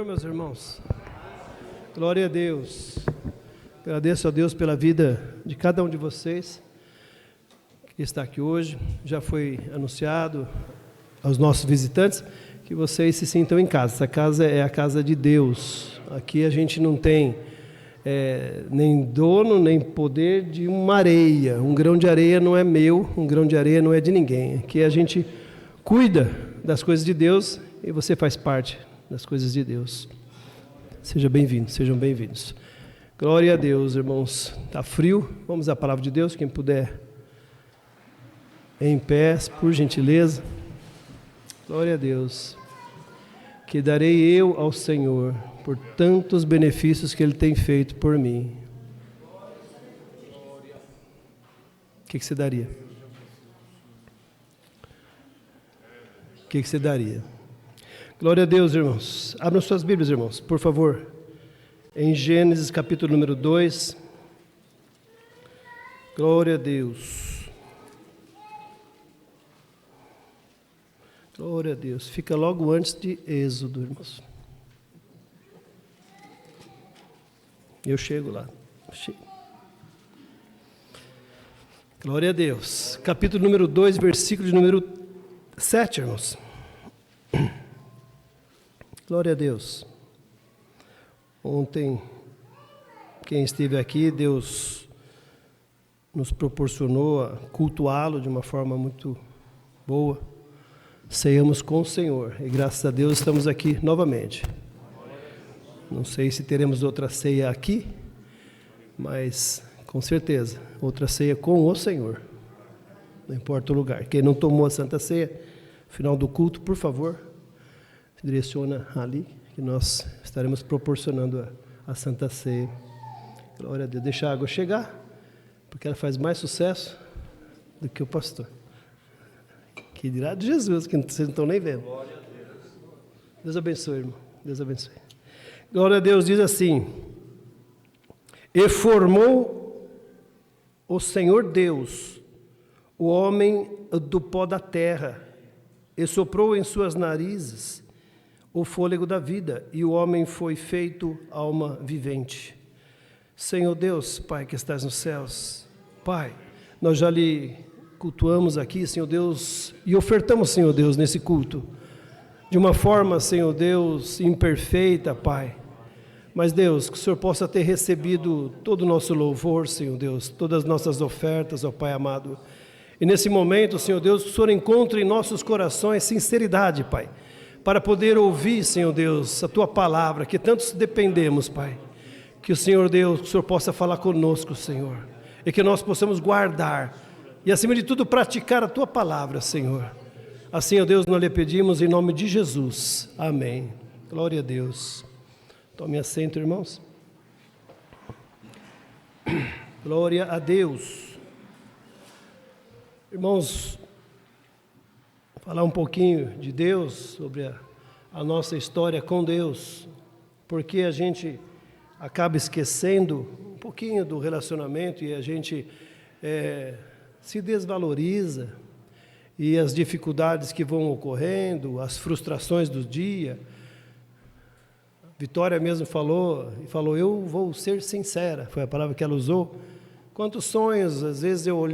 Meus irmãos, glória a Deus. Agradeço a Deus pela vida de cada um de vocês que está aqui hoje. Já foi anunciado aos nossos visitantes que vocês se sintam em casa. Essa casa é a casa de Deus. Aqui a gente não tem nem dono, nem poder de uma areia. Um grão de areia não é meu, um grão de areia não é de ninguém. Aqui a gente cuida das coisas de Deus e você faz parte das coisas de Deus. Sejam bem-vindos. Glória a Deus, irmãos. Está frio, vamos à palavra de Deus, quem puder em pé, por gentileza. Glória a Deus. Que darei eu ao Senhor por tantos benefícios que Ele tem feito por mim. O que você daria? O que você daria? Glória a Deus, irmãos. Abram suas Bíblias, irmãos, por favor. Em Gênesis, capítulo número 2. Glória a Deus. Glória a Deus. Fica logo antes de Êxodo, irmãos. Eu chego lá. Glória a Deus. Capítulo número 2, versículo de número 7, irmãos. Glória a Deus. Ontem, quem esteve aqui, Deus nos proporcionou a cultuá-lo de uma forma muito boa. Ceiamos com o Senhor e graças a Deus estamos aqui novamente. Não sei se teremos outra ceia aqui, mas com certeza, outra ceia com o Senhor. Não importa o lugar. Quem não tomou a Santa Ceia, final do culto, por favor, se direciona ali, que nós estaremos proporcionando a Santa Ceia. Glória a Deus. Deixa a água chegar, porque ela faz mais sucesso do que o pastor. Que dirá de Jesus, que vocês não estão nem vendo. Deus abençoe, irmão. Deus abençoe. Glória a Deus, diz assim: E formou o Senhor Deus o homem do pó da terra, e soprou em suas narizes o fôlego da vida, e o homem foi feito alma vivente. Senhor Deus, Pai que estás nos céus, Pai, nós já lhe cultuamos aqui, Senhor Deus, e ofertamos, Senhor Deus, nesse culto, de uma forma, Senhor Deus, imperfeita, Pai, mas Deus, que o Senhor possa ter recebido todo o nosso louvor, Senhor Deus, todas as nossas ofertas, ó Pai amado, e nesse momento, Senhor Deus, que o Senhor encontre em nossos corações sinceridade, Pai, para poder ouvir, Senhor Deus, a Tua palavra, que tantos dependemos, Pai. Que o Senhor Deus, que o Senhor possa falar conosco, Senhor, e que nós possamos guardar, e acima de tudo praticar a Tua palavra, Senhor. Assim, ó Deus, nós lhe pedimos em nome de Jesus. Amém. Glória a Deus. Tome assento, irmãos. Glória a Deus. Irmãos, falar um pouquinho de Deus, sobre a nossa história com Deus, porque a gente acaba esquecendo um pouquinho do relacionamento e a gente se desvaloriza, e as dificuldades que vão ocorrendo, as frustrações do dia. Vitória mesmo falou, eu vou ser sincera, foi a palavra que ela usou. Quantos sonhos, às vezes eu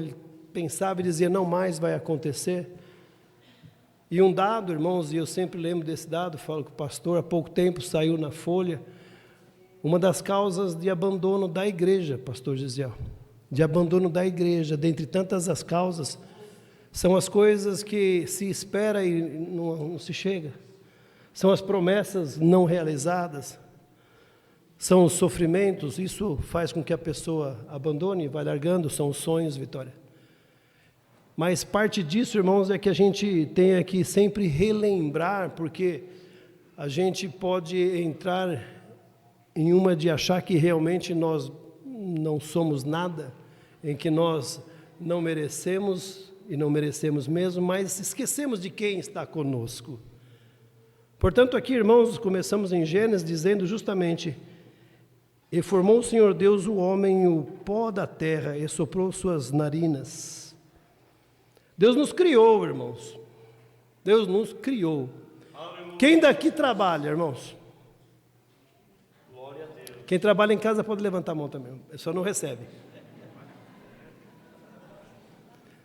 pensava e dizia, não mais vai acontecer. E um dado, irmãos, e eu sempre lembro desse dado, falo que o pastor há pouco tempo saiu na Folha, uma das causas de abandono da igreja, pastor Gisel, de abandono da igreja, dentre tantas as causas, são as coisas que se espera e não se chega, são as promessas não realizadas, são os sofrimentos, isso faz com que a pessoa abandone, vai largando, são os sonhos, Vitória. Mas parte disso, irmãos, é que a gente tenha que sempre relembrar, porque a gente pode entrar em uma de achar que realmente nós não somos nada, em que nós não merecemos e não merecemos mesmo, mas esquecemos de quem está conosco. Portanto, aqui, irmãos, começamos em Gênesis dizendo justamente: E formou o Senhor Deus o homem o pó da terra e soprou suas narinas. Deus nos criou, irmãos. Deus nos criou. Quem daqui trabalha, irmãos? Quem trabalha em casa pode levantar a mão também, só não recebe.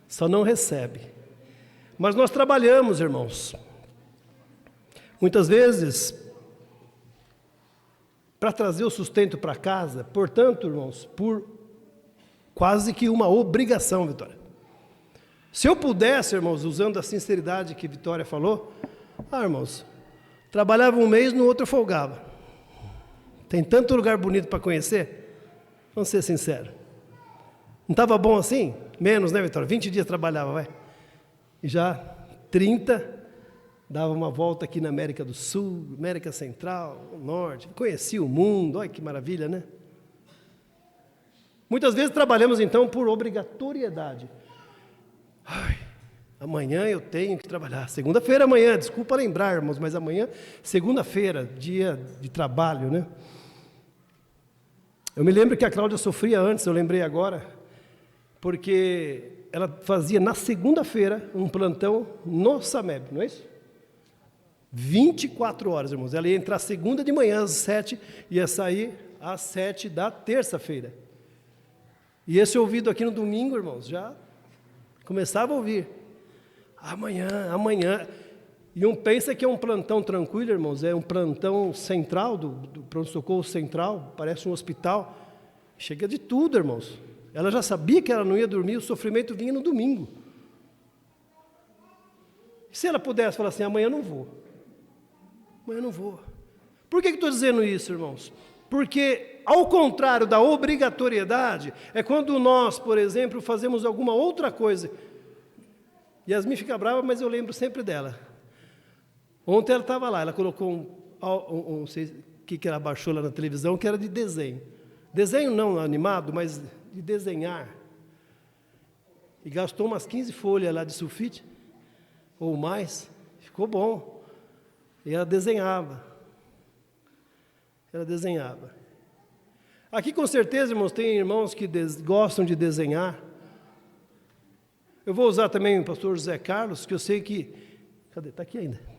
Só não recebe. Mas nós trabalhamos, irmãos. Muitas vezes, para trazer o sustento para casa, portanto, irmãos, por quase que uma obrigação, Vitória. Se eu pudesse, irmãos, usando a sinceridade que Vitória falou, irmãos, trabalhava um mês, no outro eu folgava. Tem tanto lugar bonito para conhecer, vamos ser sinceros. Não estava bom assim? Menos, né, Vitória? 20 dias trabalhava, vai. E já 30, dava uma volta aqui na América do Sul, América Central, Norte, conhecia o mundo, olha que maravilha, né? Muitas vezes trabalhamos, então, por obrigatoriedade. Amanhã eu tenho que trabalhar. Segunda-feira amanhã, desculpa lembrar, irmãos, mas amanhã, segunda-feira, dia de trabalho, né? Eu me lembro que a Cláudia sofria antes, eu lembrei agora, porque ela fazia na segunda-feira um plantão no SAMEB, não é isso? 24 horas, irmãos. Ela ia entrar segunda de manhã às 7, ia sair às 7 da terça-feira. E esse ouvido aqui no domingo, irmãos, já começava a ouvir. Amanhã. E um pensa que é um plantão tranquilo, irmãos, é um plantão central, do pronto-socorro central, parece um hospital. Chega de tudo, irmãos. Ela já sabia que ela não ia dormir, o sofrimento vinha no domingo. E se ela pudesse falar assim, amanhã eu não vou. Amanhã eu não vou. Por que estou dizendo isso, irmãos? Porque, ao contrário da obrigatoriedade, é quando nós, por exemplo, fazemos alguma outra coisa. Yasmin fica brava, mas eu lembro sempre dela. Ontem ela estava lá, ela colocou não sei o que ela baixou lá na televisão, que era de desenho. Desenho não animado, mas de desenhar. E gastou umas 15 folhas lá de sulfite, ou mais, ficou bom. E ela desenhava. Aqui com certeza, irmãos, tem irmãos que gostam de desenhar. Eu vou usar também o pastor José Carlos, que eu sei que... Cadê? Está aqui ainda.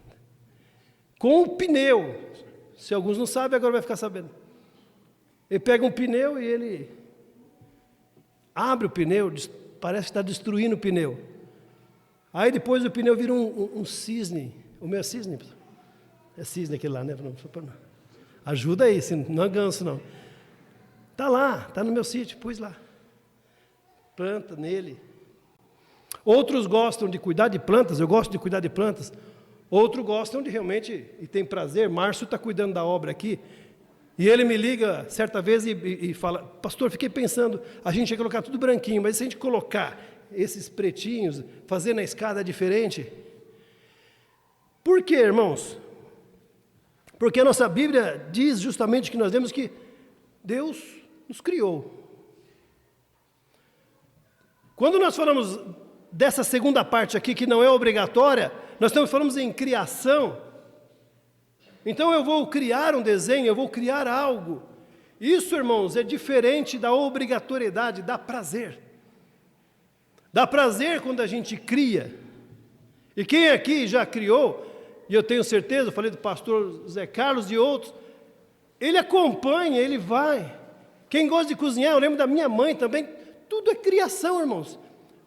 Com o pneu. Se alguns não sabem, agora vai ficar sabendo. Ele pega um pneu e ele abre o pneu, parece que está destruindo o pneu. Aí depois o pneu vira um cisne. O meu é cisne? É cisne aquele lá, né? Ajuda aí, não é ganso não. Está lá, está no meu sítio, pus lá. Planta nele. Outros gostam de cuidar de plantas, eu gosto de cuidar de plantas. Outros gostam de realmente, e tem prazer. Márcio está cuidando da obra aqui. E ele me liga certa vez e fala, pastor, fiquei pensando, a gente ia colocar tudo branquinho, mas se a gente colocar esses pretinhos, fazer na escada diferente. Por quê, irmãos? Porque a nossa Bíblia diz justamente que nós vemos que Deus nos criou. Quando nós falamos dessa segunda parte aqui, que não é obrigatória, nós falamos em criação. Então eu vou criar um desenho, eu vou criar algo. Isso, irmãos, é diferente da obrigatoriedade, dá prazer. Dá prazer quando a gente cria. E quem aqui já criou, e eu tenho certeza, eu falei do pastor Zé Carlos e outros, ele acompanha, ele vai. Quem gosta de cozinhar, eu lembro da minha mãe também, tudo é criação, irmãos.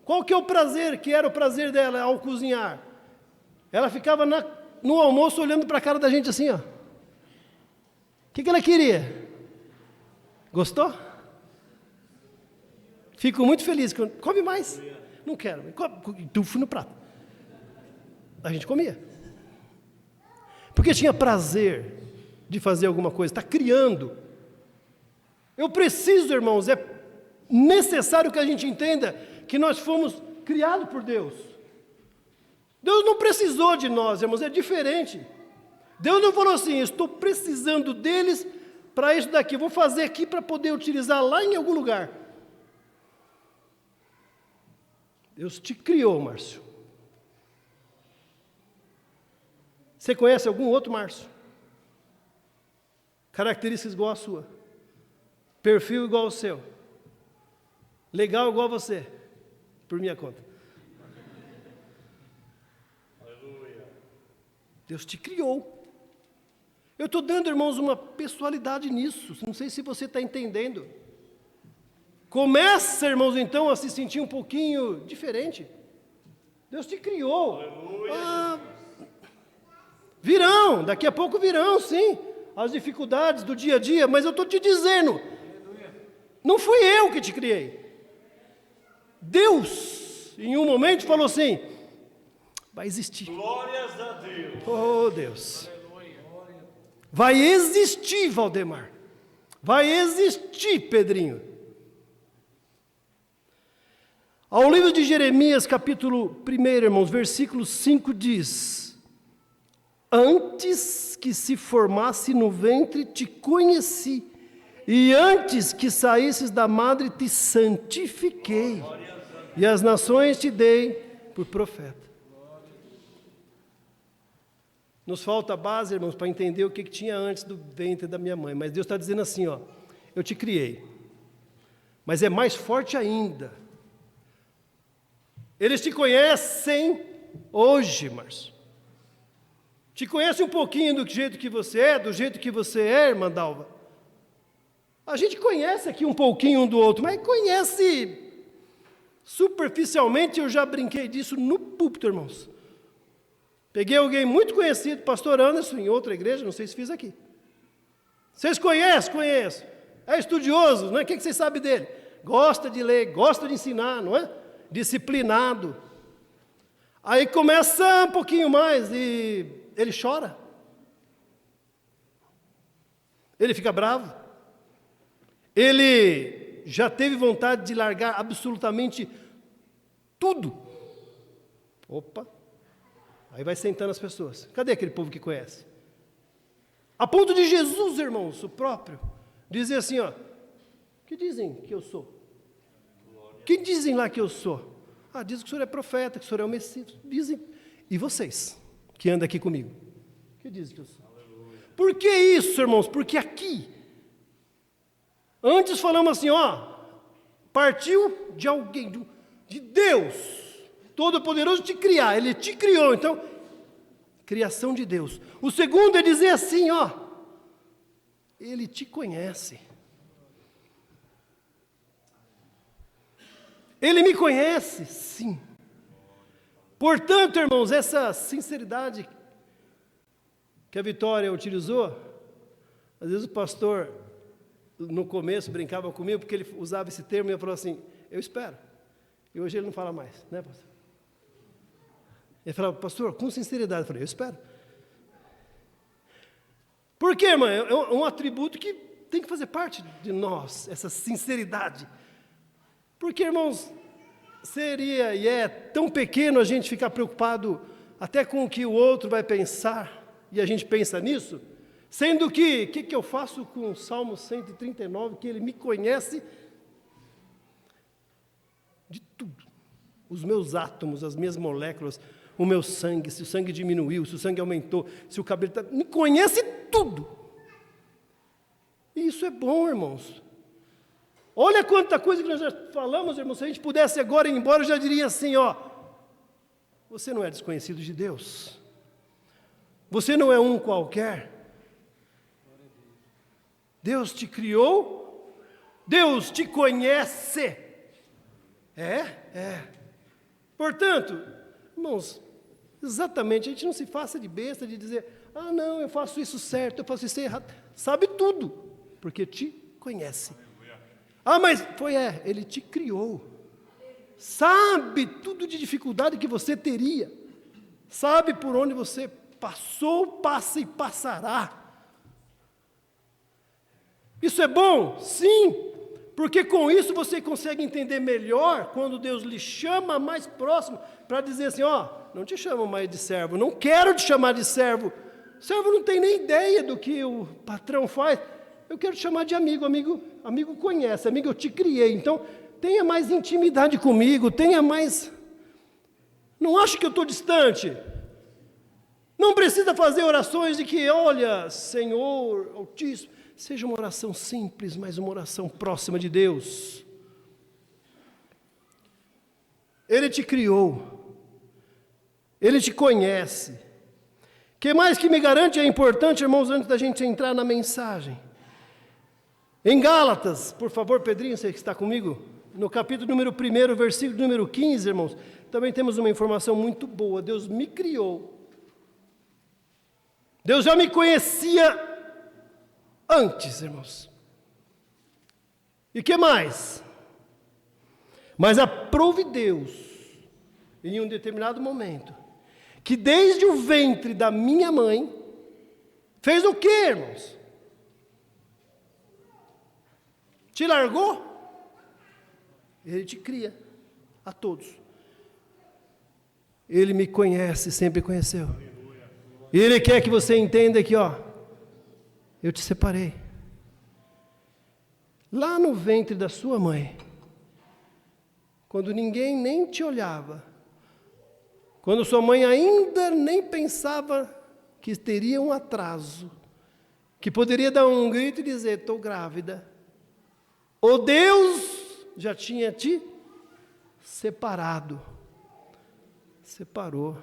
Qual que é o prazer, que era o prazer dela ao cozinhar? Ela ficava no almoço olhando para a cara da gente assim, ó. O que ela queria? Gostou? Fico muito feliz. Come mais. Não quero. Tu fui no prato. A gente comia. Porque tinha prazer de fazer alguma coisa. Está criando. Eu preciso, irmãos, é necessário que a gente entenda que nós fomos criados por Deus. Deus não precisou de nós, irmãos, é diferente. Deus não falou assim, estou precisando deles para isso daqui, vou fazer aqui para poder utilizar lá em algum lugar. Deus te criou, Márcio. Você conhece algum outro Márcio? Características igual a sua. Perfil igual ao seu. Legal igual a você. Por minha conta. Deus te criou. Eu estou dando, irmãos, uma pessoalidade nisso. Não sei se você está entendendo. Começa, irmãos, então, a se sentir um pouquinho diferente. Deus te criou. Virão, daqui a pouco virão, sim, as dificuldades do dia a dia, mas eu estou te dizendo, não fui eu que te criei. Deus, em um momento, falou assim, vai existir. Glórias a Deus. Oh, Deus. Vai existir, Valdemar. Vai existir, Pedrinho. Ao livro de Jeremias, capítulo 1, irmãos, versículo 5 diz: antes que se formasse no ventre te conheci, e antes que saísses da madre te santifiquei, e as nações te dei por profeta. Nos falta base, irmãos, para entender o que tinha antes do ventre da minha mãe, mas Deus está dizendo assim, ó, eu te criei, mas é mais forte ainda. Eles te conhecem hoje, Márcio. Te conhecem um pouquinho do jeito que você é, do jeito que você é, irmã Dalva. A gente conhece aqui um pouquinho um do outro, mas conhece superficialmente. Eu já brinquei disso no púlpito, irmãos. Peguei alguém muito conhecido, pastor Anderson, em outra igreja, não sei se fiz aqui. Vocês conhecem? Conheço. É estudioso, não é? O que vocês sabem dele? Gosta de ler, gosta de ensinar, não é? Disciplinado. Aí começa um pouquinho mais e ele chora. Ele fica bravo. Ele já teve vontade de largar absolutamente tudo. Opa. Aí vai sentando as pessoas. Cadê aquele povo que conhece? A ponto de Jesus, irmãos, o próprio, dizer assim, ó, que dizem que eu sou? Que dizem lá que eu sou? Ah, dizem que o senhor é profeta, que o senhor é o Messias. Dizem. E vocês, que andam aqui comigo? Que dizem que eu sou? Aleluia. Por que isso, irmãos? Porque aqui, antes falamos assim, ó, partiu de alguém, de Deus, Todo-Poderoso te criar, Ele te criou, então, criação de Deus. O segundo é dizer assim, ó, Ele te conhece. Ele me conhece, sim. Portanto, irmãos, essa sinceridade que a Vitória utilizou, às vezes o pastor, no começo, brincava comigo, porque ele usava esse termo e eu falava assim, eu espero. E hoje ele não fala mais, né, pastor? Ele falava, pastor, com sinceridade, eu falei, eu espero. Por quê, irmã? É um atributo que tem que fazer parte de nós, essa sinceridade. Porque, irmãos, seria e é tão pequeno a gente ficar preocupado até com o que o outro vai pensar, e a gente pensa nisso, sendo que, o que eu faço com o Salmo 139, que ele me conhece de tudo, os meus átomos, as minhas moléculas, o meu sangue, se o sangue diminuiu, se o sangue aumentou, se o cabelo está... Me conhece tudo. E isso é bom, irmãos. Olha quanta coisa que nós já falamos, irmãos. Se a gente pudesse agora ir embora, eu já diria assim, ó. Você não é desconhecido de Deus. Você não é um qualquer. Deus te criou. Deus te conhece. É. Portanto, irmãos, exatamente, a gente não se faça de besta de dizer, ah, não, eu faço isso certo, eu faço isso errado. Sabe tudo, porque te conhece. Ah, mas ele te criou. Sabe tudo de dificuldade que você teria. Sabe por onde você passou, passa e passará. Isso é bom? Sim. Porque com isso você consegue entender melhor quando Deus lhe chama mais próximo para dizer assim, ó, não te chamo mais de servo, não quero te chamar de servo. Servo não tem nem ideia do que o patrão faz. Eu quero te chamar de amigo, amigo conhece, amigo eu te criei, então tenha mais intimidade comigo, tenha mais... Não acho que eu estou distante. Não precisa fazer orações de que, olha, Senhor Altíssimo, seja uma oração simples, mas uma oração próxima de Deus. Ele te criou, Ele te conhece. que mais que me garante é importante, irmãos, antes da gente entrar na mensagem. Em Gálatas, por favor, Pedrinho, você que está comigo, no capítulo número 1, versículo número 15, irmãos, também temos uma informação muito boa. Deus me criou. Deus já me conhecia antes, irmãos. E que mais? Mas aprove Deus, em um determinado momento, que desde o ventre da minha mãe, fez o quê, irmãos? Te largou? Ele te cria, a todos. Ele me conhece, sempre conheceu. E Ele quer que você entenda que, eu te separei. Lá no ventre da sua mãe, quando ninguém nem te olhava, quando sua mãe ainda nem pensava que teria um atraso, que poderia dar um grito e dizer, estou grávida, o Deus já tinha te separado. Separou.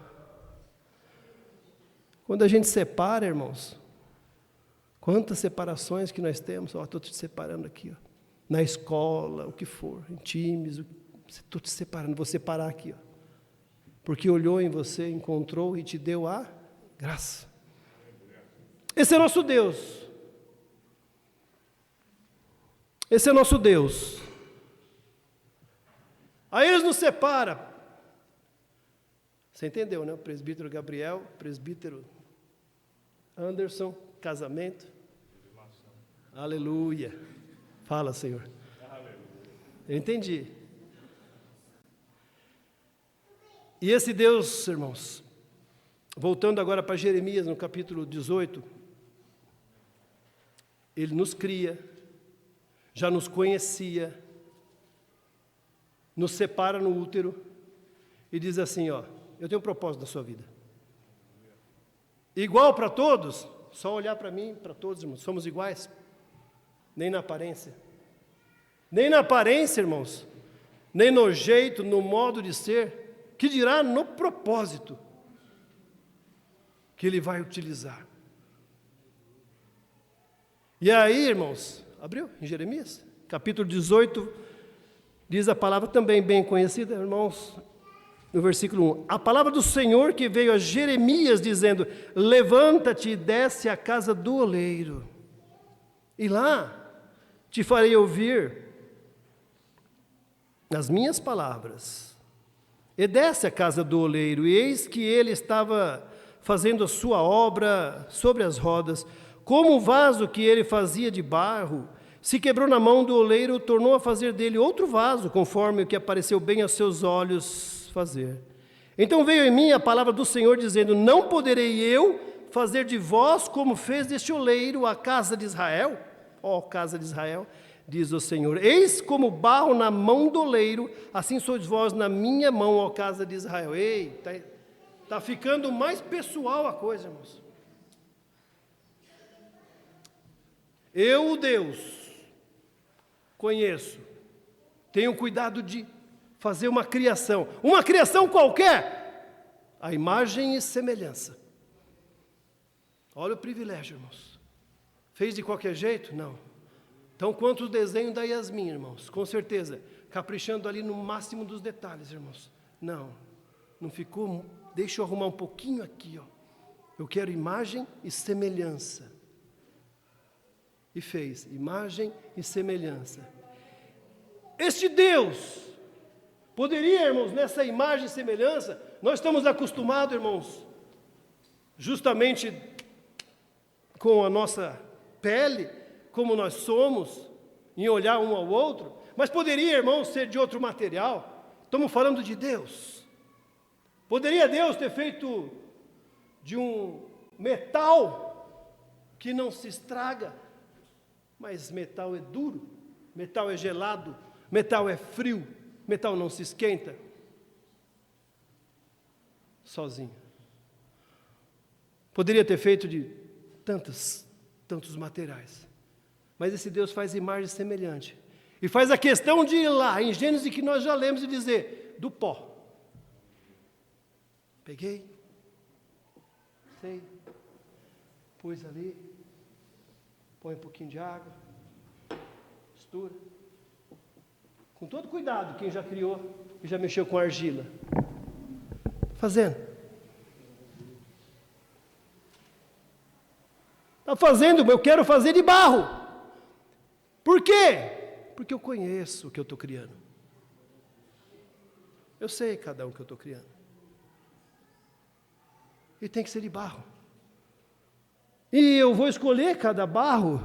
Quando a gente separa, irmãos, quantas separações que nós temos, estou te separando aqui, na escola, o que for, em times, estou te separando, vou separar aqui, porque olhou em você, encontrou e te deu a graça. Esse é nosso Deus. Esse é nosso Deus. Aí Ele nos separa. Você entendeu, né? O presbítero Gabriel, presbítero Anderson, casamento. Aleluia. Fala, Senhor. Aleluia. Eu entendi. E esse Deus, irmãos, voltando agora para Jeremias, no capítulo 18, Ele nos cria, já nos conhecia, nos separa no útero e diz assim, eu tenho um propósito na sua vida. Igual para todos, só olhar para mim, para todos, irmãos, somos iguais, nem na aparência. Nem na aparência, irmãos, nem no jeito, no modo de ser, que dirá no propósito que Ele vai utilizar. E aí, irmãos, abriu em Jeremias, capítulo 18, diz a palavra também bem conhecida, irmãos, no versículo 1. A palavra do Senhor que veio a Jeremias dizendo, levanta-te e desce à casa do oleiro, e lá te farei ouvir as minhas palavras. E desce à casa do oleiro, e eis que ele estava fazendo a sua obra sobre as rodas, como o vaso que ele fazia de barro, se quebrou na mão do oleiro, tornou a fazer dele outro vaso, conforme o que apareceu bem aos seus olhos fazer. Então veio em mim a palavra do Senhor, dizendo, não poderei eu fazer de vós como fez deste oleiro a casa de Israel? Ó casa de Israel, diz o Senhor, eis como barro na mão do oleiro, assim sois vós na minha mão, ó casa de Israel. Ei, tá ficando mais pessoal a coisa, irmãos. Eu, Deus, conheço, tenho cuidado de fazer uma criação qualquer, a imagem e semelhança. Olha o privilégio, irmãos. Fez de qualquer jeito? Não. Então, quanto o desenho da Yasmin, irmãos, com certeza, caprichando ali no máximo dos detalhes, irmãos. Não ficou, deixa eu arrumar um pouquinho aqui, eu quero imagem e semelhança. E fez, imagem e semelhança. Este Deus, poderia, irmãos, nessa imagem e semelhança, nós estamos acostumados, irmãos, justamente com a nossa pele, como nós somos, em olhar um ao outro, mas poderia, irmãos, ser de outro material. Estamos falando de Deus. Poderia Deus ter feito de um metal que não se estraga, mas metal é duro, metal é gelado, metal é frio, metal não se esquenta sozinho. Poderia ter feito de tantos materiais, mas esse Deus faz imagem semelhante e faz a questão de ir lá em Gênesis, que nós já lemos, e dizer, do pó peguei, passei, pus ali, põe um pouquinho de água, mistura. Com todo cuidado, quem já criou e já mexeu com argila. Fazendo. Está fazendo, eu quero fazer de barro. Por quê? Porque eu conheço o que eu estou criando. Eu sei cada um que eu estou criando. E tem que ser de barro. E eu vou escolher cada barro.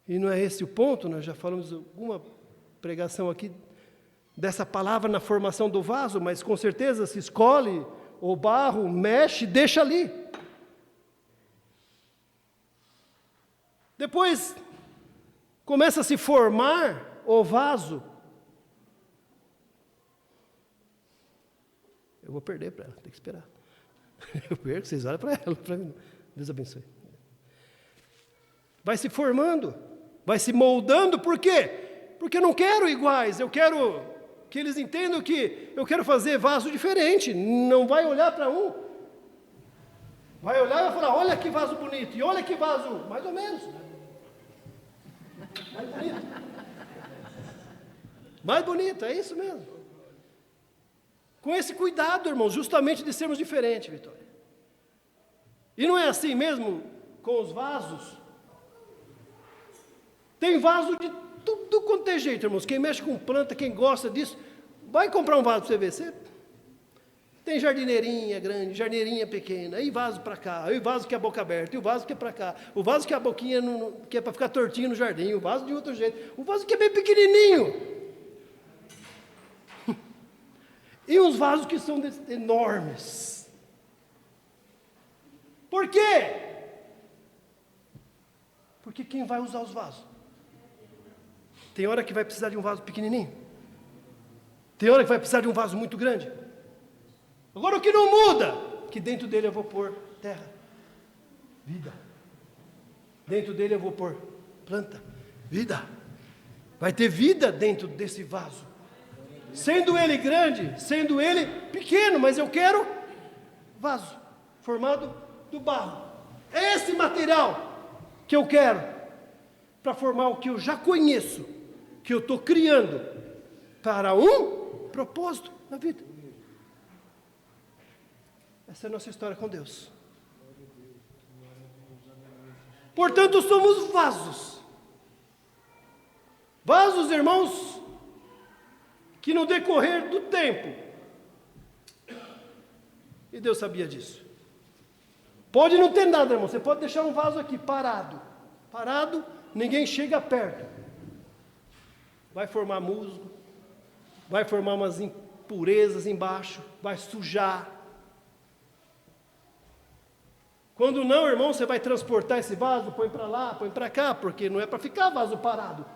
E não é esse o ponto, nós já falamos alguma pregação aqui dessa palavra na formação do vaso, mas com certeza se escolhe o barro, mexe, deixa ali. Depois começa a se formar o vaso. Eu vou perder para ela, tem que esperar. Eu perco, vocês olham para ela. Deus abençoe. Vai se formando, vai se moldando, por quê? Porque eu não quero iguais, eu quero que eles entendam que eu quero fazer vaso diferente. Não vai olhar para um, vai olhar e vai falar, olha que vaso bonito, e olha que vaso, mais ou menos. Mais bonito. Mais bonito, é isso mesmo. Com esse cuidado, irmãos, justamente de sermos diferentes, Vitória. E não é assim mesmo com os vasos? Tem vaso de tudo quanto é jeito, irmãos. Quem mexe com planta, quem gosta disso, vai comprar um vaso para você ver. Você tem jardineirinha grande, jardineirinha pequena, aí vaso para cá, aí vaso que é a boca aberta, e o vaso que é para cá, o vaso que é a boquinha que é para ficar tortinho no jardim, o vaso de outro jeito, o vaso que é bem pequenininho. E uns vasos que são enormes. Por quê? Porque quem vai usar os vasos? Tem hora que vai precisar de um vaso pequenininho. Tem hora que vai precisar de um vaso muito grande. Agora o que não muda? Que dentro dele eu vou pôr terra, vida. Dentro dele eu vou pôr planta, vida. Vai ter vida dentro desse vaso. Sendo ele grande, sendo ele pequeno, mas eu quero vaso, formado do barro. É esse material que eu quero para formar o que eu já conheço, que eu estou criando para um propósito na vida. Essa é a nossa história com Deus. Portanto, somos vasos. Vasos, irmãos, que no decorrer do tempo, e Deus sabia disso. Pode não ter nada, irmão, você pode deixar um vaso aqui parado, ninguém chega perto. Vai formar musgo, vai formar umas impurezas embaixo, vai sujar. Quando não, irmão, você vai transportar esse vaso, põe para lá, põe para cá, porque não é para ficar vaso parado.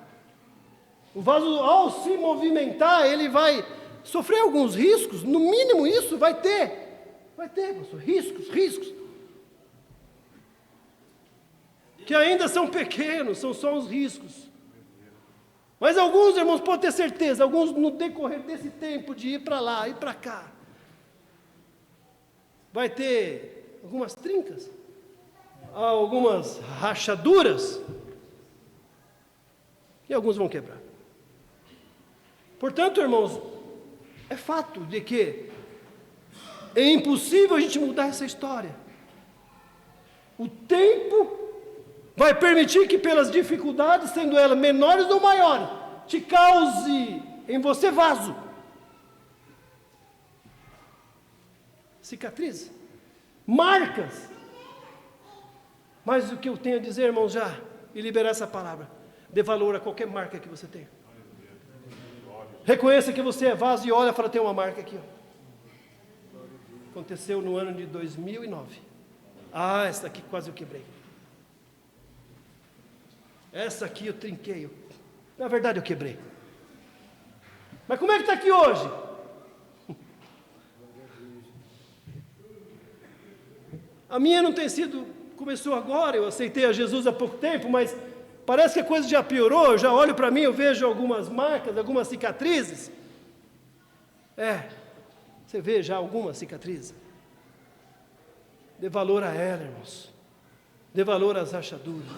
O vaso, ao se movimentar, ele vai sofrer alguns riscos, no mínimo isso vai ter, pastor, riscos, que ainda são pequenos, são só os riscos. Mas alguns, irmãos, podem ter certeza, alguns no decorrer desse tempo de ir para lá, ir para cá, vai ter algumas trincas, algumas rachaduras, e alguns vão quebrar. Portanto, irmãos, é fato de que é impossível a gente mudar essa história. O tempo vai permitir que pelas dificuldades, sendo elas menores ou maiores, te cause em você vaso, cicatriz, marcas. Mas o que eu tenho a dizer, irmãos, já, e liberar essa palavra, dê valor a qualquer marca que você tenha. Reconheça que você é vaso e olha e fala, tem uma marca aqui. Ó. Aconteceu no ano de 2009. Essa aqui quase eu quebrei. Essa aqui eu trinquei. Na verdade eu quebrei. Mas como é que está aqui hoje? A minha não tem sido, começou agora, eu aceitei a Jesus há pouco tempo, mas parece que a coisa já piorou. Eu já olho para mim, eu vejo algumas marcas, algumas cicatrizes. Você vê já algumas cicatrizes. Dê valor a ela, irmãos. Dê valor às rachaduras.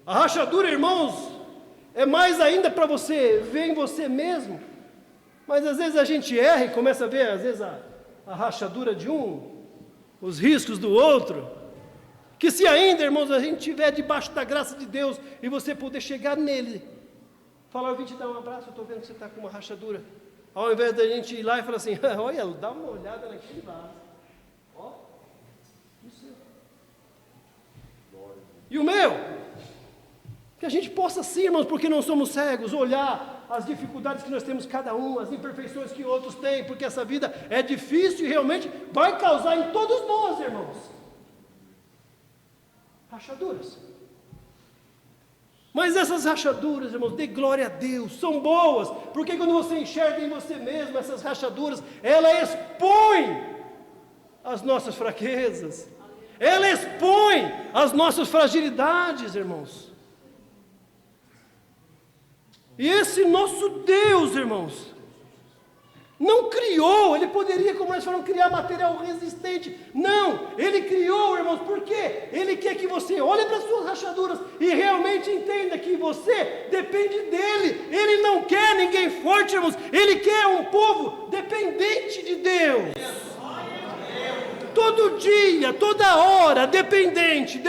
A rachadura, irmãos, é mais ainda para você ver em você mesmo. Mas às vezes a gente erra e começa a ver, às vezes, a rachadura de um, os riscos do outro. Que se ainda, irmãos, a gente estiver debaixo da graça de Deus e você poder chegar nele, falar, eu vim te dar um abraço, eu estou vendo que você está com uma rachadura. Ao invés da gente ir lá e falar assim, olha, dá uma olhada naquele vaso. Ó, o seu. E o meu? Que a gente possa sim, irmãos, porque não somos cegos, olhar as dificuldades que nós temos cada um, as imperfeições que outros têm, porque essa vida é difícil e realmente vai causar em todos nós, irmãos, rachaduras. Mas essas rachaduras, irmãos, dê glória a Deus, são boas, porque quando você enxerga em você mesmo essas rachaduras, ela expõe as nossas fraquezas, ela expõe as nossas fragilidades, irmãos. E esse nosso Deus, irmãos, não criou, Ele poderia, como nós falamos, criar material resistente. Não, Ele criou, irmãos, por quê? Ele quer que você olhe para as suas rachaduras e realmente entenda que você depende dEle. Ele não quer ninguém forte, irmãos, Ele quer um povo dependente de Deus. Todo dia, toda hora, dependente.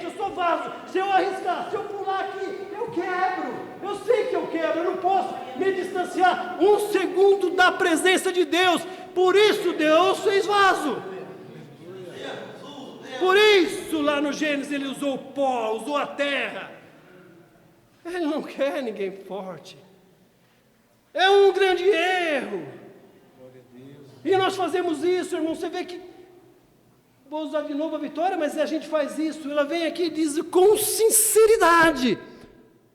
Eu sou vaso, se eu arriscar, se eu pular aqui, eu quebro. Eu sei que eu quebro, eu não posso me distanciar um segundo da presença de Deus. Por isso Deus fez vaso. Por isso lá no Gênesis Ele usou o pó, usou a terra. Ele não quer ninguém forte. É um grande erro. E nós fazemos isso, irmão. Você vê que, vou usar de novo a Vitória, mas a gente faz isso. Ela vem aqui e diz com sinceridade.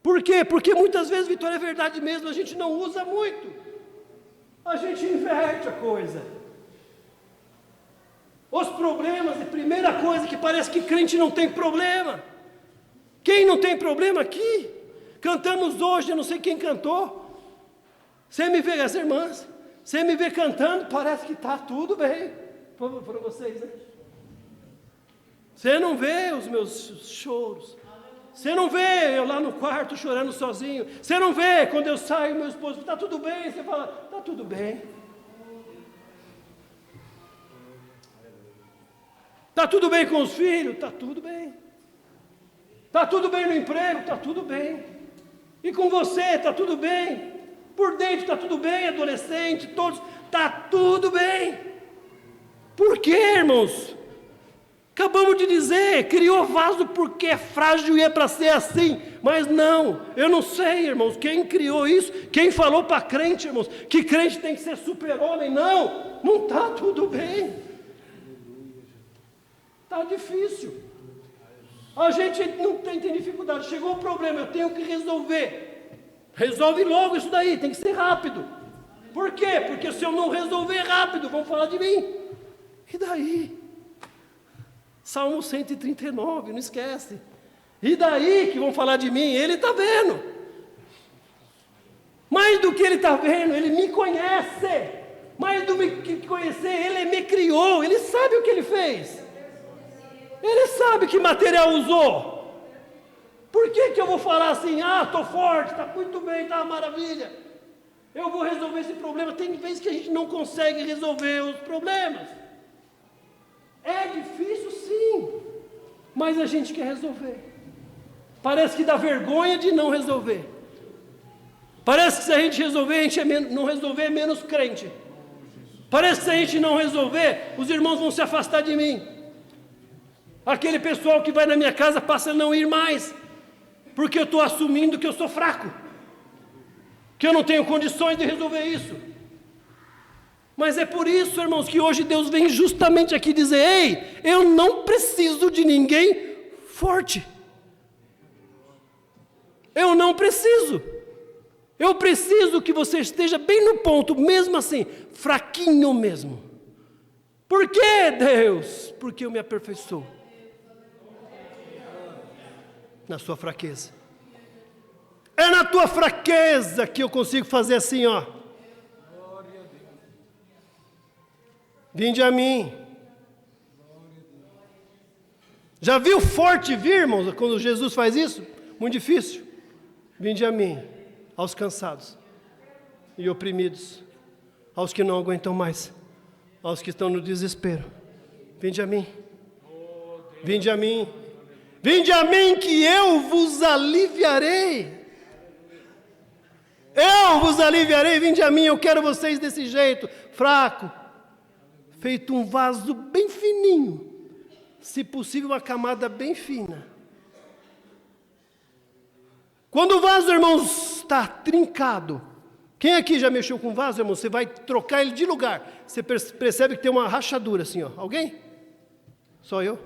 Por quê? Porque muitas vezes, Vitória, é verdade mesmo, a gente não usa muito. A gente inverte a coisa. Os problemas, a primeira coisa que parece que crente não tem problema. Quem não tem problema aqui? Cantamos hoje, eu não sei quem cantou. Você me vê, as irmãs, você me vê cantando, parece que está tudo bem. Para vocês, né? Você não vê os meus choros. Você não vê eu lá no quarto chorando sozinho. Você não vê quando eu saio, meu esposo, está tudo bem? Você fala, está tudo bem. Está tudo bem com os filhos? Está tudo bem. Está tudo bem no emprego? Está tudo bem. E com você? Está tudo bem. Por dentro está tudo bem, adolescente, todos, está tudo bem. Por quê, irmãos? Acabamos de dizer, criou vaso porque é frágil e é para ser assim. Mas não, eu não sei, irmãos, quem criou isso, quem falou para crente, irmãos, que crente tem que ser super-homem. Não está tudo bem. Está difícil. A gente não tem dificuldade, chegou o problema, eu tenho que resolver. Resolve logo isso daí, tem que ser rápido. Por quê? Porque se eu não resolver rápido, vão falar de mim. E daí? Salmo 139, não esquece. E daí que vão falar de mim? Ele está vendo. Mais do que ele está vendo, ele me conhece. Mais do que conhecer, ele me criou. Ele sabe o que ele fez. Ele sabe que material usou. Por que eu vou falar assim, estou forte, está muito bem, está uma maravilha. Eu vou resolver esse problema. Tem vezes que a gente não consegue resolver os problemas. É difícil sim, mas a gente quer resolver. Parece que dá vergonha de não resolver. Parece que se a gente resolver, não resolver é menos crente. Parece que se a gente não resolver, os irmãos vão se afastar de mim. Aquele pessoal que vai na minha casa passa a não ir mais, porque eu estou assumindo que eu sou fraco, que eu não tenho condições de resolver isso. Mas é por isso, irmãos, que hoje Deus vem justamente aqui dizer, ei, eu não preciso de ninguém forte. Eu não preciso. Eu preciso que você esteja bem no ponto, mesmo assim, fraquinho mesmo. Por quê, Deus? Porque eu me aperfeiçoo na sua fraqueza. É na tua fraqueza que eu consigo fazer assim, ó. Vinde a mim. Já viu forte vir, irmãos, quando Jesus faz isso? Muito difícil. Vinde a mim, aos cansados e oprimidos, aos que não aguentam mais, aos que estão no desespero. Vinde a mim. Vinde a mim. Vinde a mim que eu vos aliviarei. Eu vos aliviarei, vinde a mim, eu quero vocês desse jeito, fraco, feito um vaso bem fininho, se possível uma camada bem fina. Quando o vaso, irmãos, está trincado, quem aqui já mexeu com vaso, irmão? Você vai trocar ele de lugar, você percebe que tem uma rachadura assim, ó. Alguém? Só eu?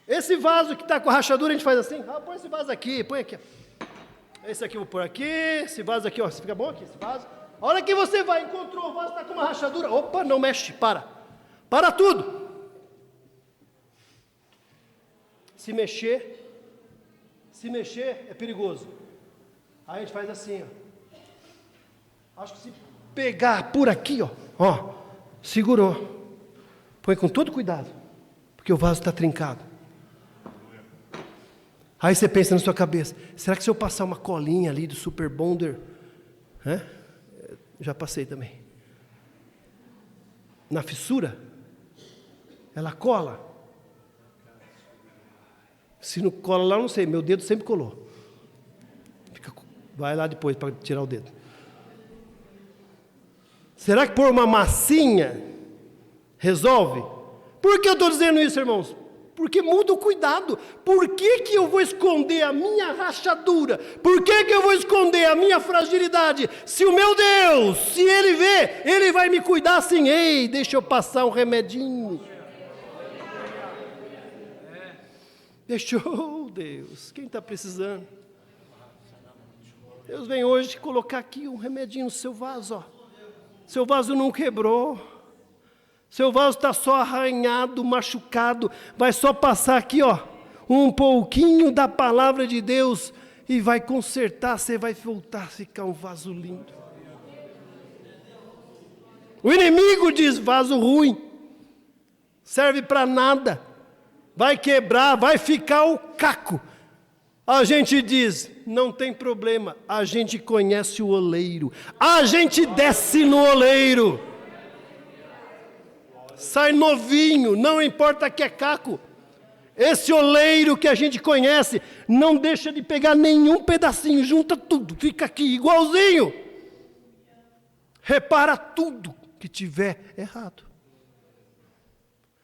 Esse vaso que está com a rachadura, a gente faz assim, põe esse vaso aqui, põe aqui, ó. Esse aqui eu vou pôr aqui, esse vaso aqui, ó, fica bom aqui, esse vaso. A hora que você vai, encontrou o vaso, está com uma rachadura, opa, não mexe, para tudo. Se mexer é perigoso. Aí a gente faz assim, ó. Acho que se pegar por aqui, ó, segurou. Põe com todo cuidado, porque o vaso está trincado. Aí você pensa na sua cabeça, será que se eu passar uma colinha ali do Super Bonder, já passei também, na fissura, ela cola? Se não cola lá, eu não sei, meu dedo sempre colou. Vai lá depois para tirar o dedo. Será que pôr uma massinha resolve? Por que eu estou dizendo isso, irmãos? Porque muda o cuidado. Por que eu vou esconder a minha rachadura? Por que eu vou esconder a minha fragilidade? Se o meu Deus, se Ele vê, Ele vai me cuidar assim. Ei, deixa eu passar um remedinho. Deixa eu, Deus, quem está precisando? Deus vem hoje colocar aqui um remedinho no seu vaso, ó. Seu vaso não quebrou. Seu vaso está só arranhado, machucado, vai só passar aqui, ó, um pouquinho da palavra de Deus e vai consertar, você vai voltar a ficar um vaso lindo. O inimigo diz, vaso ruim, serve para nada, vai quebrar, vai ficar o caco. A gente diz, não tem problema, a gente conhece o oleiro, a gente desce no oleiro. Sai novinho, não importa que é caco. Esse oleiro que a gente conhece, não deixa de pegar nenhum pedacinho, junta tudo, fica aqui igualzinho. Repara tudo que tiver errado.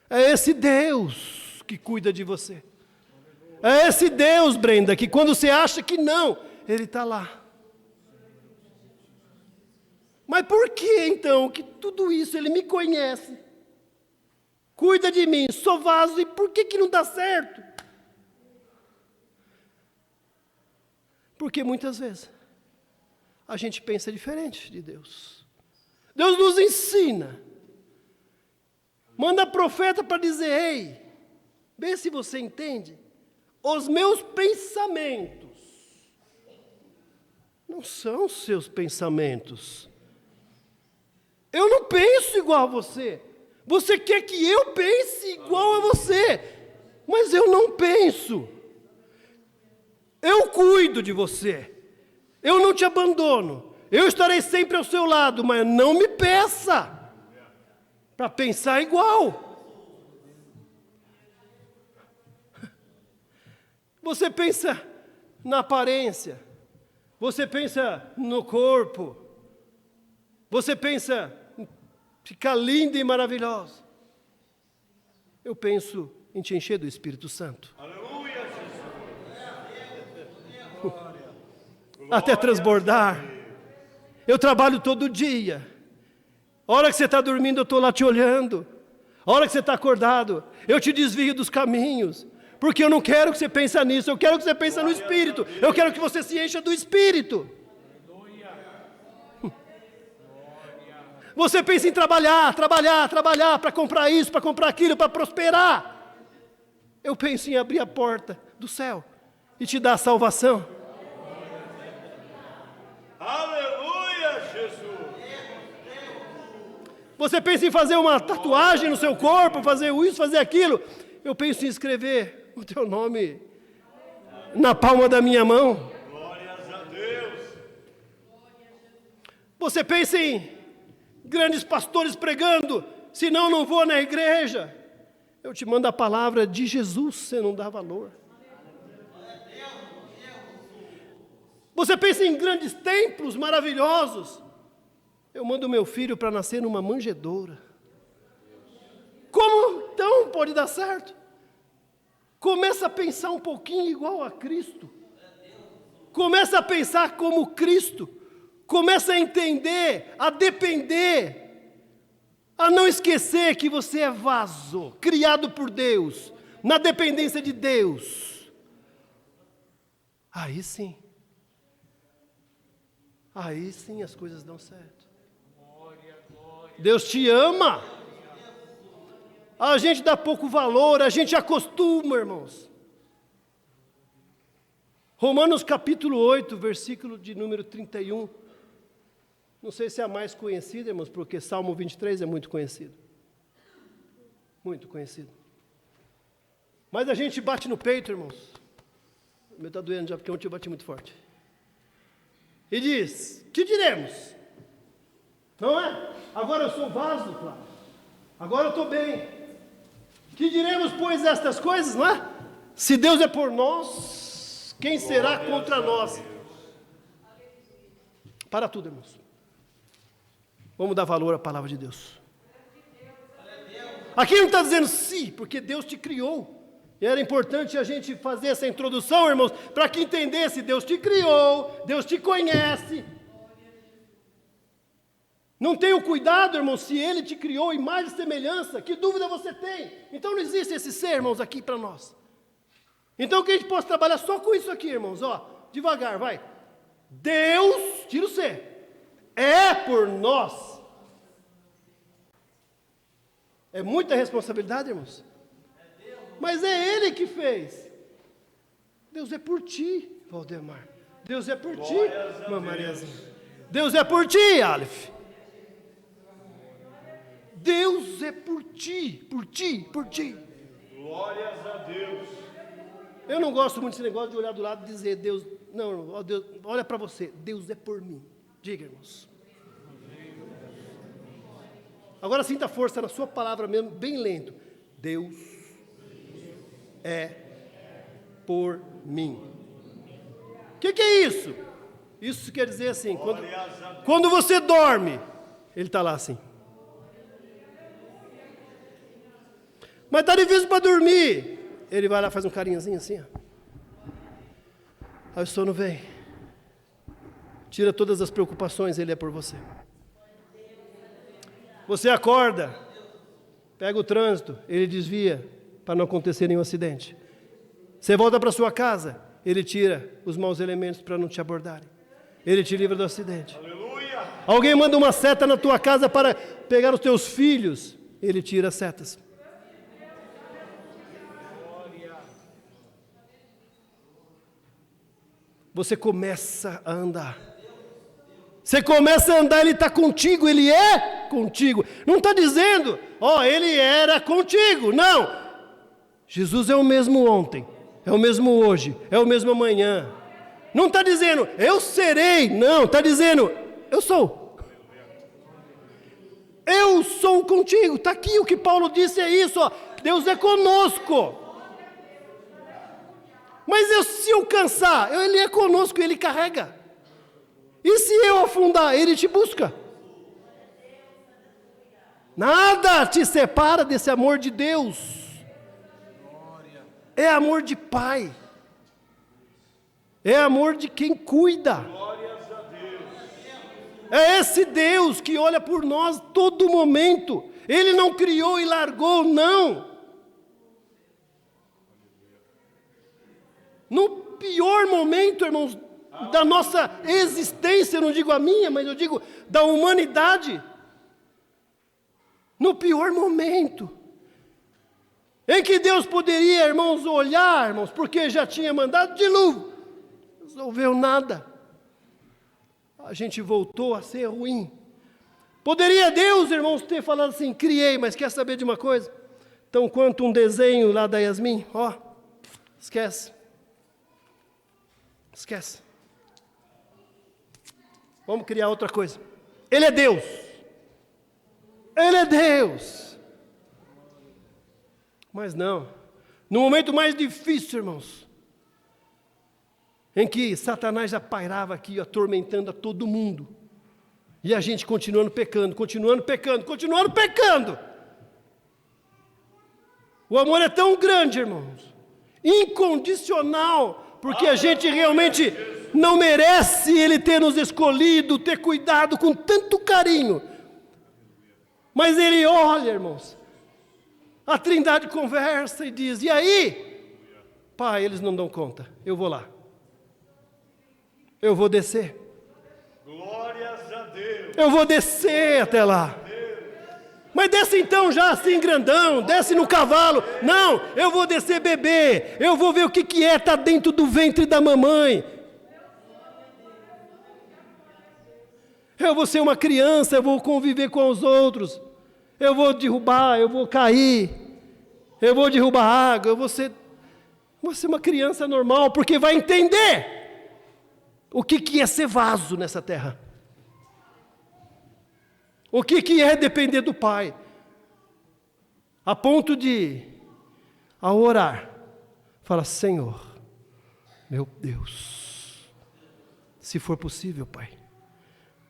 É esse Deus que cuida de você. É esse Deus, Brenda, que quando você acha que não, Ele está lá. Mas por que então que tudo isso Ele me conhece? Cuida de mim, sou vaso, e por que não dá certo? Porque muitas vezes a gente pensa diferente de Deus. Deus nos ensina. Manda profeta para dizer, ei, vê se você entende. Os meus pensamentos não são os seus pensamentos. Eu não penso igual a você. Você quer que eu pense igual a você, mas eu não penso. Eu cuido de você. Eu não te abandono. Eu estarei sempre ao seu lado, mas não me peça para pensar igual. Você pensa na aparência. Você pensa no corpo. Você pensa ficar linda e maravilhosa. Eu penso em te encher do Espírito Santo. Aleluia, Jesus. Até transbordar. Eu trabalho todo dia. A hora que você está dormindo, eu estou lá te olhando. A hora que você está acordado, eu te desvio dos caminhos. Porque eu não quero que você pense nisso, eu quero que você pense no Espírito. Eu quero que você se encha do Espírito. Você pensa em trabalhar para comprar isso, para comprar aquilo, para prosperar. Eu penso em abrir a porta do céu e te dar a salvação. Aleluia, Jesus. Você pensa em fazer uma tatuagem no seu corpo, fazer isso, fazer aquilo. Eu penso em escrever o teu nome na palma da minha mão. Glórias a Deus. Você pensa em grandes pastores pregando, senão não vou na igreja. Eu te mando a palavra de Jesus, você não dá valor. Você pensa em grandes templos maravilhosos. Eu mando meu filho para nascer numa manjedoura. Como então pode dar certo? Começa a pensar um pouquinho igual a Cristo. Começa a pensar como Cristo. Começa a entender, a depender, a não esquecer que você é vaso, criado por Deus, na dependência de Deus. Aí sim as coisas dão certo. Deus te ama. A gente dá pouco valor, a gente acostuma, irmãos. Romanos capítulo 8, versículo de número 31. Não sei se é a mais conhecida, irmãos, porque Salmo 23 é muito conhecido. Muito conhecido. Mas a gente bate no peito, irmãos. O meu está doendo já, porque ontem eu bati muito forte. E diz, que diremos? Não é? Agora eu sou vaso, claro. Agora eu estou bem. Que diremos, pois, estas coisas, não é? Se Deus é por nós, quem será contra nós? Para tudo, irmãos. Vamos dar valor à palavra de Deus. Aqui não está dizendo sim, porque Deus te criou. E era importante a gente fazer essa introdução, irmãos, para que entendesse, Deus te criou, Deus te conhece. Não tenha cuidado, irmãos, se Ele te criou imagem e semelhança, que dúvida você tem? Então não existe esse ser, irmãos, aqui para nós. Então que a gente possa trabalhar só com isso aqui, irmãos, ó, devagar, vai. Deus, tira o ser, é por nós. É muita responsabilidade, irmãos. Mas é Ele que fez. Deus é por ti, Valdemar. Deus é por ti, irmã Mariazinha. Deus é por ti, Aleph. Deus é por ti, por ti, por ti. Glórias a Deus. Eu não gosto muito desse negócio de olhar do lado e dizer, Deus, não, ó Deus, olha para você, Deus é por mim. Diga, irmãos. Agora sinta força na sua palavra mesmo, bem lento. Deus é por mim. O que é isso? Isso quer dizer assim, quando você dorme, Ele está lá assim. Mas está difícil para dormir. Ele vai lá, faz um carinhozinho assim, ó. Aí o sono vem. Tira todas as preocupações, Ele é por você. Você acorda, pega o trânsito, Ele desvia para não acontecer nenhum acidente. Você volta para sua casa, Ele tira os maus elementos para não te abordarem. Ele te livra do acidente. Aleluia. Alguém manda uma seta na tua casa para pegar os teus filhos, Ele tira as setas. Você começa a andar. Você começa a andar, Ele está contigo, Ele é contigo. Não está dizendo, ó, Ele era contigo. Não. Jesus é o mesmo ontem, é o mesmo hoje, é o mesmo amanhã. Não está dizendo, eu serei. Não, está dizendo, eu sou. Eu sou contigo. Está aqui o que Paulo disse, é isso, ó. Deus é conosco. Mas se eu cansar, Ele é conosco, Ele carrega. E se eu afundar, Ele te busca. Nada te separa desse amor de Deus. É amor de pai. É amor de quem cuida. É esse Deus que olha por nós todo momento. Ele não criou e largou, não. No pior momento, irmãos, da nossa existência, eu não digo a minha, mas eu digo da humanidade. No pior momento, em que Deus poderia, irmãos, olhar, irmãos, porque já tinha mandado dilúvio, não resolveu nada. A gente voltou a ser ruim. Poderia Deus, irmãos, ter falado assim, criei, mas quer saber de uma coisa? Então, quanto um desenho lá da Yasmin, ó, esquece. Esquece. Vamos criar outra coisa. Ele é Deus. Ele é Deus. Mas não. No momento mais difícil, irmãos, em que Satanás já pairava aqui, atormentando a todo mundo, e a gente continuando pecando, continuando pecando, continuando pecando. O amor é tão grande, irmãos, incondicional, porque a gente realmente não merece Ele ter nos escolhido, ter cuidado com tanto carinho. Mas Ele olha, irmãos, a Trindade conversa e diz, e aí? Pai, eles não dão conta, eu vou lá. Eu vou descer. Glórias a Deus. Eu vou descer até lá. Mas desce então já assim grandão, desce no cavalo. Não, eu vou descer bebê. Eu vou ver o que é estar dentro do ventre da mamãe. Eu vou ser uma criança, eu vou conviver com os outros. Eu vou derrubar, eu vou cair. Eu vou derrubar água, eu vou ser uma criança normal, porque vai entender o que é ser vaso nessa terra. O que é depender do Pai. A ponto de, ao orar, falar, Senhor, meu Deus, se for possível, Pai,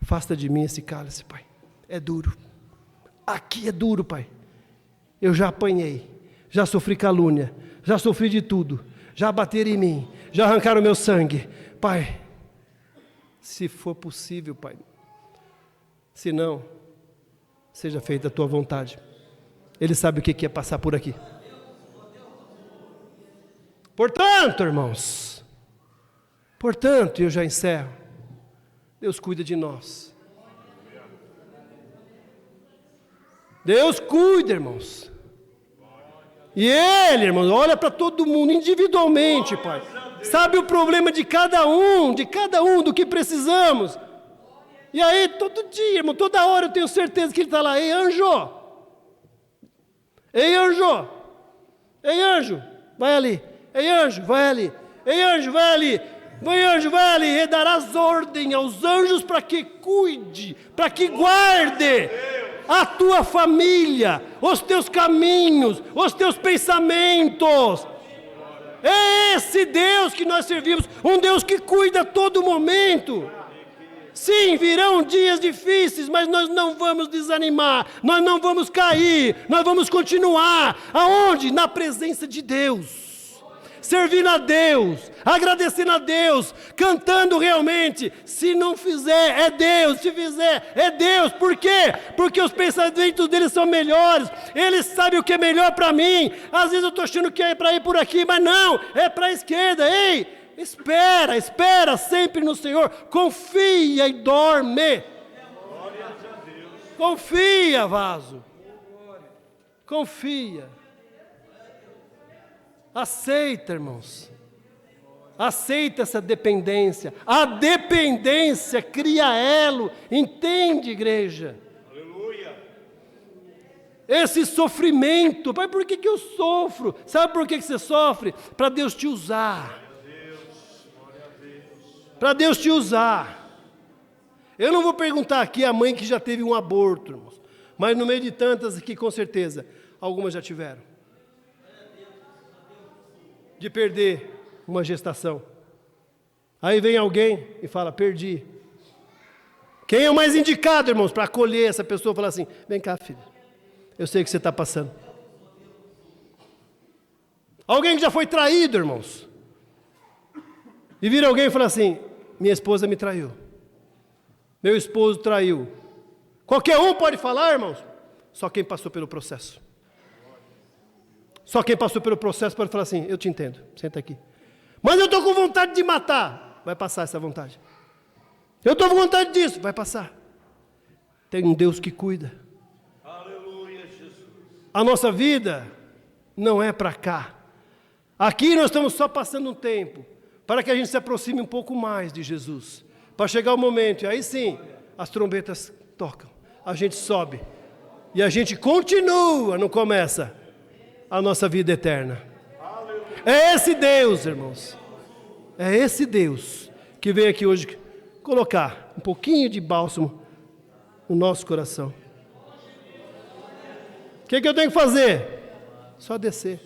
afasta de mim esse cálice, Pai. É duro. Aqui é duro, Pai. Eu já apanhei, já sofri calúnia, já sofri de tudo, já bateram em mim, já arrancaram meu sangue. Pai, se for possível, Pai, se não, seja feita a Tua vontade. Ele sabe o que é passar por aqui. Portanto, irmãos, eu já encerro. Deus cuida de nós. Deus cuida, irmãos. E Ele, irmãos, olha para todo mundo individualmente, Pai. Sabe o problema de cada um, do que precisamos. E aí, todo dia, irmão, toda hora eu tenho certeza que Ele está lá. Ei, anjo! Ei, anjo! Ei, anjo! Vai ali! Ei, anjo, vai ali! Ei, anjo, vai ali! Vai, anjo, vai ali! E darás ordem aos anjos para que cuide, para que guarde a tua família, os teus caminhos, os teus pensamentos. É esse Deus que nós servimos, um Deus que cuida a todo momento. Sim, virão dias difíceis, mas nós não vamos desanimar, nós não vamos cair, nós vamos continuar. Aonde? Na presença de Deus. Servindo a Deus, agradecendo a Deus, cantando realmente. Se não fizer, é Deus. Se fizer, é Deus. Por quê? Porque os pensamentos dele são melhores. Ele sabe o que é melhor para mim. Às vezes eu estou achando que é para ir por aqui, mas não, é para a esquerda. Ei, espera sempre no Senhor. Confia e dorme. Confia, vaso. Confia. Aceita, irmãos. Aceita essa dependência. A dependência cria elo. Entende, igreja? Aleluia. Esse sofrimento. Pai, por que eu sofro? Sabe por que você sofre? Para Deus te usar. Para Deus te usar. Eu não vou perguntar aqui a mãe que já teve um aborto, irmãos. Mas no meio de tantas aqui, com certeza, algumas já tiveram. De perder uma gestação. Aí vem alguém e fala, perdi. Quem é o mais indicado, irmãos, para acolher essa pessoa e falar assim, vem cá, filho, eu sei o que você está passando. Alguém que já foi traído, irmãos. E vira alguém e fala assim, minha esposa me traiu. Meu esposo traiu. Qualquer um pode falar, irmãos, só quem passou pelo processo. Só quem passou pelo processo pode falar assim, eu te entendo, senta aqui. Mas eu estou com vontade de matar. Vai passar essa vontade. Eu estou com vontade disso. Vai passar. Tem um Deus que cuida. Aleluia, Jesus. A nossa vida não é para cá. Aqui nós estamos só passando um tempo para que a gente se aproxime um pouco mais de Jesus. Para chegar o momento, e aí sim, as trombetas tocam. a gente sobe. E a gente continua, não começa a nossa vida eterna. É esse Deus, irmãos. É esse Deus que veio aqui hoje colocar um pouquinho de bálsamo no nosso coração. O que eu tenho que fazer? Só descer.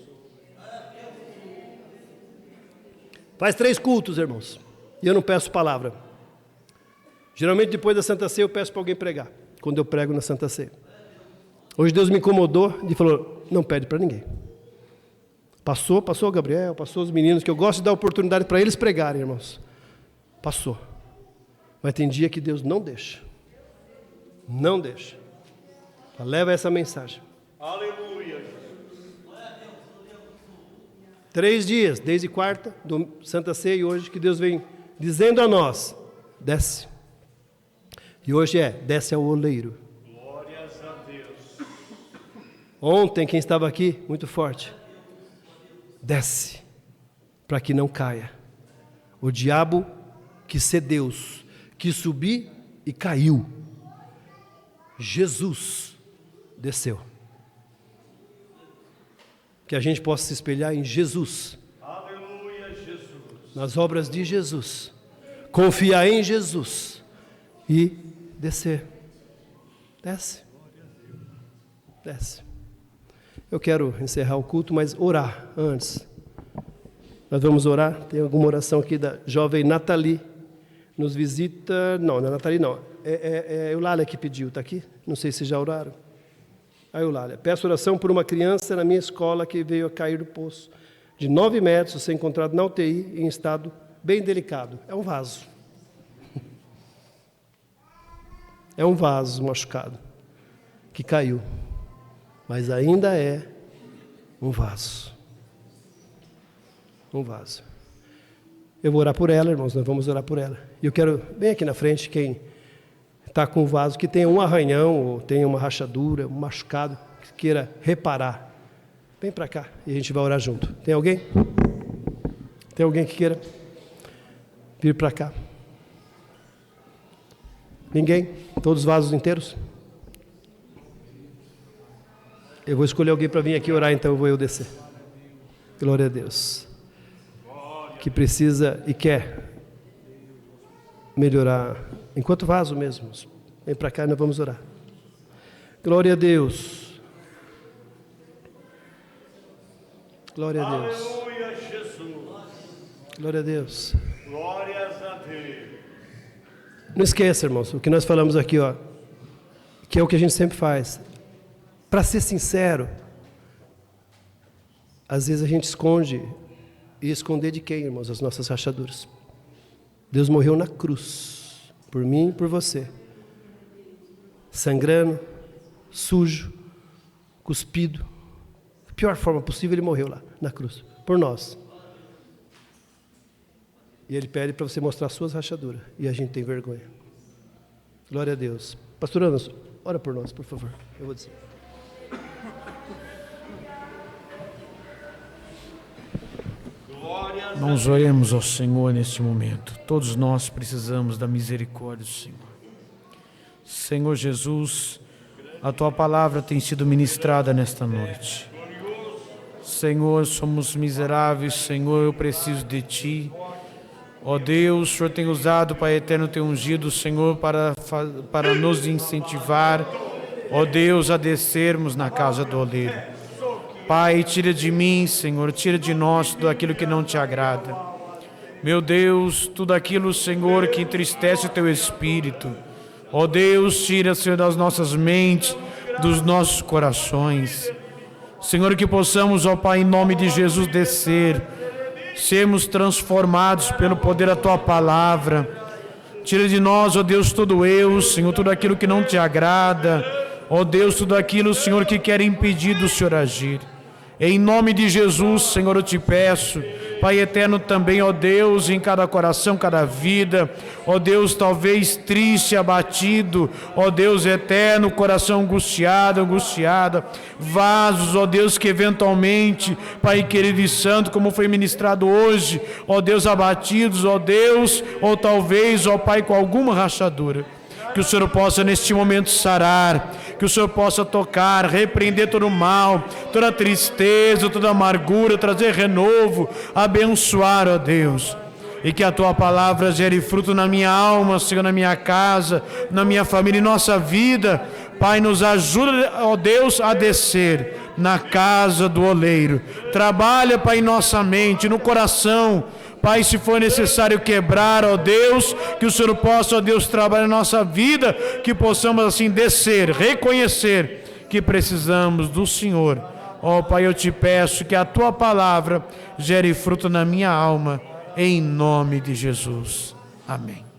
Faz 3 cultos, irmãos. E eu não peço palavra. Geralmente depois da Santa Ceia eu peço para alguém pregar. Quando eu prego na Santa Ceia. Hoje Deus me incomodou e falou, não pede para ninguém. Passou o Gabriel, passou os meninos, que eu gosto de dar oportunidade para eles pregarem, irmãos. Passou. Mas tem dia que Deus não deixa. Não deixa. Leva essa mensagem. Aleluia. 3 dias, desde quarta, Santa Ceia e hoje, que Deus vem dizendo a nós, desce. E hoje desce ao oleiro. Glórias a Deus. Ontem, quem estava aqui, muito forte, desce, para que não caia. O diabo quis ser Deus, quis subir e caiu. Jesus desceu. Que a gente possa se espelhar em Jesus. Aleluia, Jesus. Nas obras de Jesus. Confiar em Jesus. E descer. Desce. Desce. Eu quero encerrar o culto, mas orar antes. Nós vamos orar. Tem alguma oração aqui da jovem Nathalie. Nos visita. Não é Nathalie não. É Eulália que pediu, está aqui? Não sei se já oraram. A Eulália. Peço oração por uma criança na minha escola que veio a cair do poço. De 9 metros, ser encontrado na UTI em estado bem delicado. É um vaso. É um vaso machucado. Que caiu. Mas ainda é um vaso. Um vaso. Eu vou orar por ela, irmãos, nós vamos orar por ela. E eu quero, bem aqui na frente, quem está com o vaso, que tenha um arranhão, ou tenha uma rachadura, um machucado, que queira reparar. Vem para cá e a gente vai orar junto. Tem alguém? Tem alguém que queira vir para cá? Ninguém? Todos os vasos inteiros? Eu vou escolher alguém para vir aqui orar, então eu vou descer. Glória a Deus. Que precisa e quer melhorar, enquanto vaso mesmo. Vem para cá e nós vamos orar. Glória a Deus. Glória a Deus. Aleluia, Jesus. Glória a Deus. Glórias a Deus. Não esqueça, irmãos, o que nós falamos aqui, que é o que a gente sempre faz. Para ser sincero, às vezes a gente esconde. E esconder de quem, irmãos? As nossas rachaduras. Deus morreu na cruz, por mim e por você. Sangrando, sujo, cuspido. Da pior forma possível, ele morreu lá, na cruz, por nós. E ele pede para você mostrar as suas rachaduras. E a gente tem vergonha. Glória a Deus. Pastor Anderson, ora por nós, por favor. Eu vou dizer. Nós oremos ao Senhor neste momento. Todos nós precisamos da misericórdia do Senhor. Senhor Jesus, a Tua palavra tem sido ministrada nesta noite. Senhor, somos miseráveis. Senhor, eu preciso de Ti. Ó Deus, o Senhor tem usado, Pai eterno, tem ungido, Senhor, para nos incentivar, ó Deus, a descermos na casa do oleiro. Pai, tira de mim, Senhor, tira de nós tudo aquilo que não Te agrada. Meu Deus, tudo aquilo, Senhor, que entristece o Teu Espírito. Ó Deus, tira, Senhor, das nossas mentes, dos nossos corações. Senhor, que possamos, ó Pai, em nome de Jesus, descer, sermos transformados pelo poder da Tua palavra. Tira de nós, ó Deus, todo eu, Senhor, tudo aquilo que não Te agrada. Ó Deus, tudo aquilo, Senhor, que quer impedir do Senhor agir. Em nome de Jesus, Senhor, eu Te peço, Pai eterno também, ó Deus, em cada coração, cada vida, ó Deus, talvez triste, abatido, ó Deus eterno, coração angustiado, angustiada, vasos, ó Deus, que eventualmente, Pai querido e santo, como foi ministrado hoje, ó Deus, abatidos, ó Deus, ou talvez, ó Pai, com alguma rachadura. Que o Senhor possa neste momento sarar, que o Senhor possa tocar, repreender todo o mal, toda tristeza, toda amargura, trazer renovo, abençoar, ó Deus. E que a Tua palavra gere fruto na minha alma, Senhor, na minha casa, na minha família, em nossa vida. Pai, nos ajuda, ó Deus, a descer na casa do oleiro. Trabalha, Pai, em nossa mente, no coração. Pai, se for necessário quebrar, ó Deus, que o Senhor possa, ó Deus, trabalhar na nossa vida, que possamos assim descer, reconhecer que precisamos do Senhor. Ó Pai, eu te peço que a Tua palavra gere fruto na minha alma, em nome de Jesus. Amém.